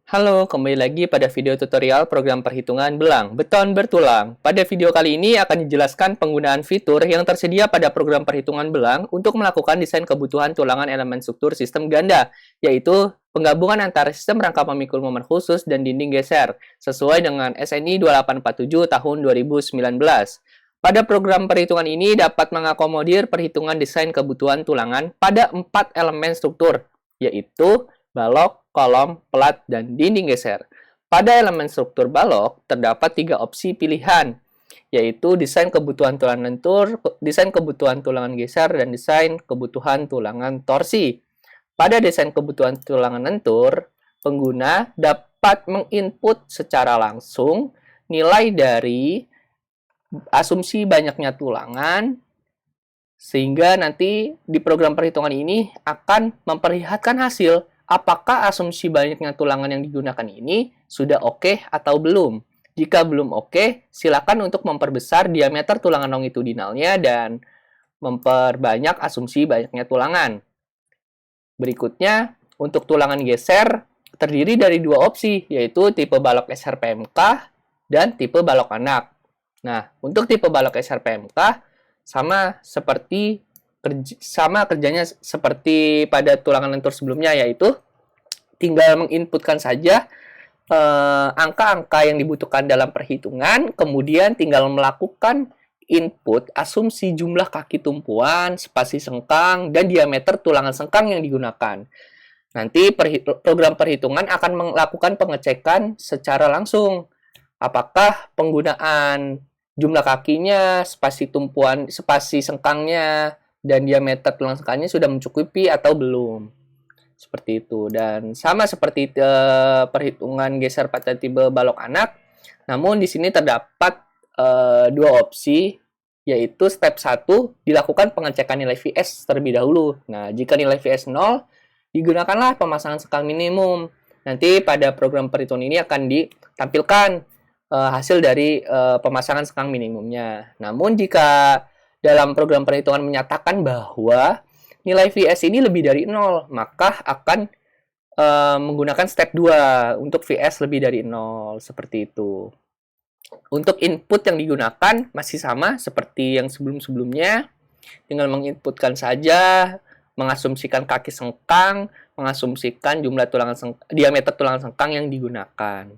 Halo, kembali lagi pada video tutorial program perhitungan belang, beton bertulang. Pada video kali ini akan dijelaskan penggunaan fitur yang tersedia pada program perhitungan belang untuk melakukan desain kebutuhan tulangan elemen struktur sistem ganda, yaitu penggabungan antara sistem rangka pemikul momen khusus dan dinding geser, sesuai dengan SNI 2847 tahun 2019. Pada program perhitungan ini dapat mengakomodir perhitungan desain kebutuhan tulangan pada 4 elemen struktur, yaitu balok, kolom, pelat, dan dinding geser. Pada elemen struktur balok, terdapat 3 opsi pilihan, yaitu desain kebutuhan tulangan lentur, desain kebutuhan tulangan geser, dan desain kebutuhan tulangan torsi. Pada desain kebutuhan tulangan lentur, pengguna dapat menginput secara langsung nilai dari asumsi banyaknya tulangan, sehingga nanti di program perhitungan ini akan memperlihatkan hasil apakah asumsi banyaknya tulangan yang digunakan ini sudah oke atau belum. Jika belum oke, silakan untuk memperbesar diameter tulangan longitudinalnya dan memperbanyak asumsi banyaknya tulangan. Berikutnya, untuk tulangan geser terdiri dari 2 opsi, yaitu tipe balok SRPMK dan tipe balok anak. Nah, untuk tipe balok SRPMK sama kerjanya seperti pada tulangan lentur sebelumnya, yaitu tinggal menginputkan saja angka-angka yang dibutuhkan dalam perhitungan, kemudian tinggal melakukan input asumsi jumlah kaki tumpuan, spasi sengkang, dan diameter tulangan sengkang yang digunakan. Nanti program perhitungan akan melakukan pengecekan secara langsung. Apakah penggunaan jumlah kakinya, spasi tumpuan, spasi sengkangnya, dan diameter tulang sengkangnya sudah mencukupi atau belum. Seperti itu. Dan sama seperti perhitungan geser pada tipe balok anak, namun di sini terdapat 2 opsi, yaitu step 1 dilakukan pengecekan nilai VS terlebih dahulu. Nah, jika nilai VS 0, digunakanlah pemasangan sengkang minimum. Nanti pada program perhitungan ini akan ditampilkan hasil dari pemasangan sengkang minimumnya. Namun jika dalam program perhitungan menyatakan bahwa nilai VS ini lebih dari 0, maka akan menggunakan step 2 untuk VS lebih dari 0, seperti itu. Untuk input yang digunakan masih sama seperti yang sebelum-sebelumnya, tinggal menginputkan saja, mengasumsikan kaki sengkang, mengasumsikan jumlah diameter tulangan sengkang yang digunakan.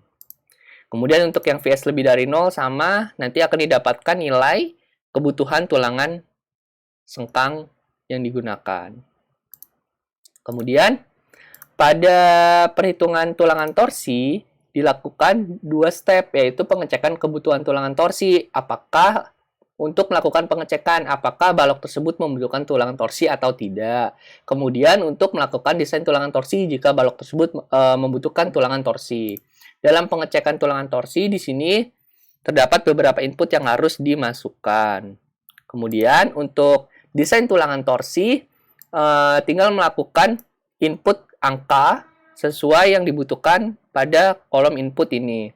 Kemudian untuk yang VS lebih dari 0 sama, nanti akan didapatkan nilai kebutuhan tulangan sengkang yang digunakan. Kemudian, pada perhitungan tulangan torsi, dilakukan 2 step, yaitu pengecekan kebutuhan tulangan torsi. Untuk melakukan pengecekan apakah balok tersebut membutuhkan tulangan torsi atau tidak. Kemudian untuk melakukan desain tulangan torsi jika balok tersebut membutuhkan tulangan torsi. Dalam pengecekan tulangan torsi di sini terdapat beberapa input yang harus dimasukkan. Kemudian untuk desain tulangan torsi tinggal melakukan input angka sesuai yang dibutuhkan pada kolom input ini.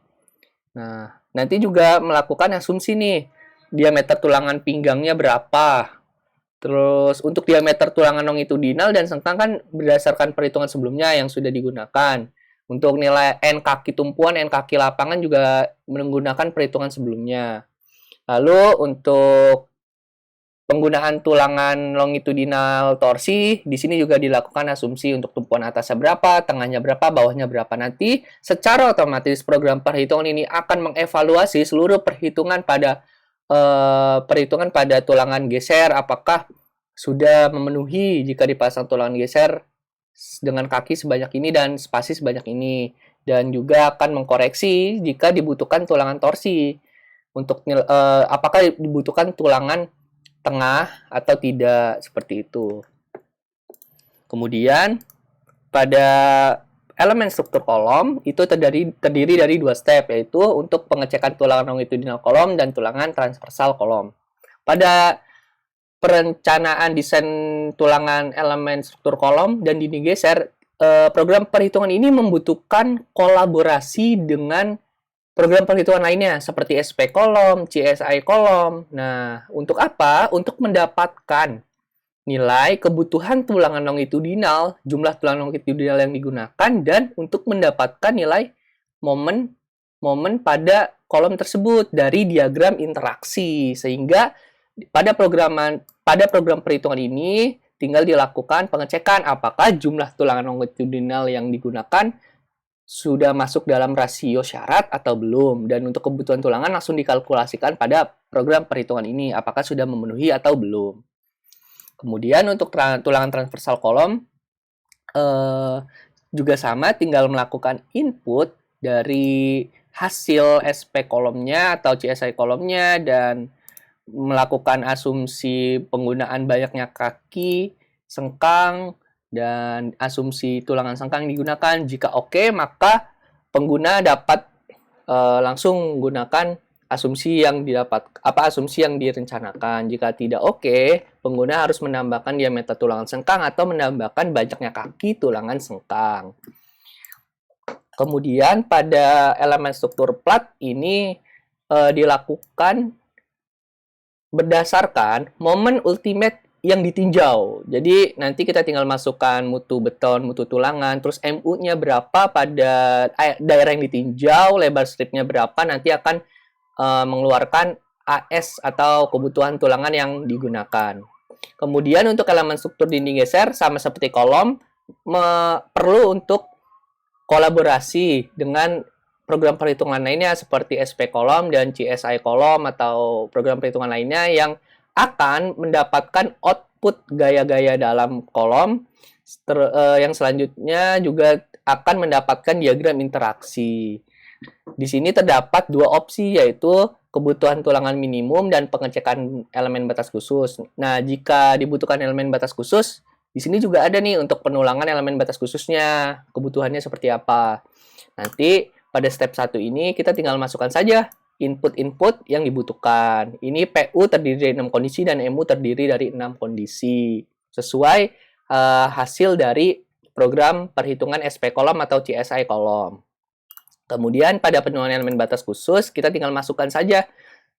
Nah, nanti juga melakukan asumsi nih, diameter tulangan pinggangnya berapa. Terus untuk diameter tulangan longitudinal dan sengkang kan berdasarkan perhitungan sebelumnya yang sudah digunakan. Untuk nilai N kaki tumpuan, N kaki lapangan juga menggunakan perhitungan sebelumnya. Lalu untuk penggunaan tulangan longitudinal torsi, di sini juga dilakukan asumsi untuk tumpuan atasnya berapa, tengahnya berapa, bawahnya berapa. Nanti secara otomatis program perhitungan ini akan mengevaluasi seluruh perhitungan pada tulangan geser, apakah sudah memenuhi jika dipasang tulangan geser dengan kaki sebanyak ini dan spasi sebanyak ini. Dan juga akan mengkoreksi jika dibutuhkan tulangan torsi. Untuk apakah dibutuhkan tulangan tengah atau tidak, seperti itu. Kemudian pada elemen struktur kolom itu terdiri dari 2 step, yaitu untuk pengecekan tulangan longitudinal kolom dan tulangan transversal kolom. Pada perencanaan desain tulangan elemen struktur kolom dan dinding geser, program perhitungan ini membutuhkan kolaborasi dengan program perhitungan lainnya seperti SP kolom, CSI kolom. Nah, untuk apa? Untuk mendapatkan nilai kebutuhan tulangan longitudinal, jumlah tulangan longitudinal yang digunakan, dan untuk mendapatkan nilai momen pada kolom tersebut dari diagram interaksi. Sehingga pada program perhitungan ini tinggal dilakukan pengecekan apakah jumlah tulangan longitudinal yang digunakan sudah masuk dalam rasio syarat atau belum. Dan untuk kebutuhan tulangan langsung dikalkulasikan pada program perhitungan ini apakah sudah memenuhi atau belum. Kemudian untuk tulangan transversal kolom juga sama, tinggal melakukan input dari hasil SP kolomnya atau CSI kolomnya dan melakukan asumsi penggunaan banyaknya kaki, sengkang, dan asumsi tulangan sengkang digunakan. Jika oke, maka pengguna dapat langsung menggunakan asumsi yang direncanakan. Jika tidak oke, pengguna harus menambahkan diameter tulangan sengkang atau menambahkan banyaknya kaki tulangan sengkang. Kemudian pada elemen struktur plat ini dilakukan berdasarkan momen ultimate yang ditinjau. Jadi nanti kita tinggal masukkan mutu beton, mutu tulangan, terus MU-nya berapa pada daerah yang ditinjau, lebar stripnya berapa, nanti akan mengeluarkan AS atau kebutuhan tulangan yang digunakan. Kemudian untuk elemen struktur dinding geser sama seperti kolom, perlu untuk kolaborasi dengan program perhitungan lainnya seperti SP kolom dan CSI kolom atau program perhitungan lainnya yang akan mendapatkan output gaya-gaya dalam kolom. Yang selanjutnya juga akan mendapatkan diagram interaksi. Di sini terdapat dua opsi, yaitu kebutuhan tulangan minimum dan pengecekan elemen batas khusus. Nah, jika dibutuhkan elemen batas khusus, di sini juga ada nih untuk penulangan elemen batas khususnya, kebutuhannya seperti apa. Nanti pada step 1 ini kita tinggal masukkan saja input-input yang dibutuhkan. Ini PU terdiri dari 6 kondisi dan MU terdiri dari 6 kondisi. Sesuai hasil dari program perhitungan SP kolom atau CSI kolom. Kemudian pada penulangan elemen batas khusus, kita tinggal masukkan saja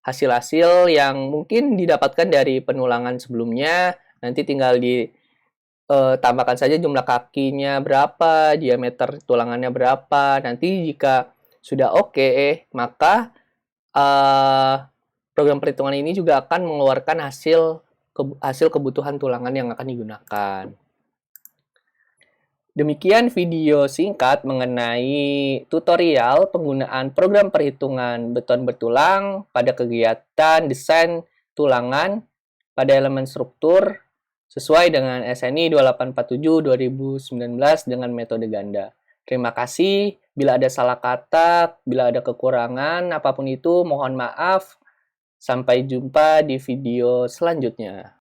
hasil-hasil yang mungkin didapatkan dari penulangan sebelumnya. Nanti tinggal ditambahkan saja jumlah kakinya berapa, diameter tulangannya berapa. Nanti jika sudah oke, maka program perhitungan ini juga akan mengeluarkan hasil kebutuhan tulangan yang akan digunakan. Demikian video singkat mengenai tutorial penggunaan program perhitungan beton bertulang pada kegiatan desain tulangan pada elemen struktur sesuai dengan SNI 2847-2019 dengan metode ganda. Terima kasih. Bila ada salah kata, bila ada kekurangan, apapun itu, mohon maaf. Sampai jumpa di video selanjutnya.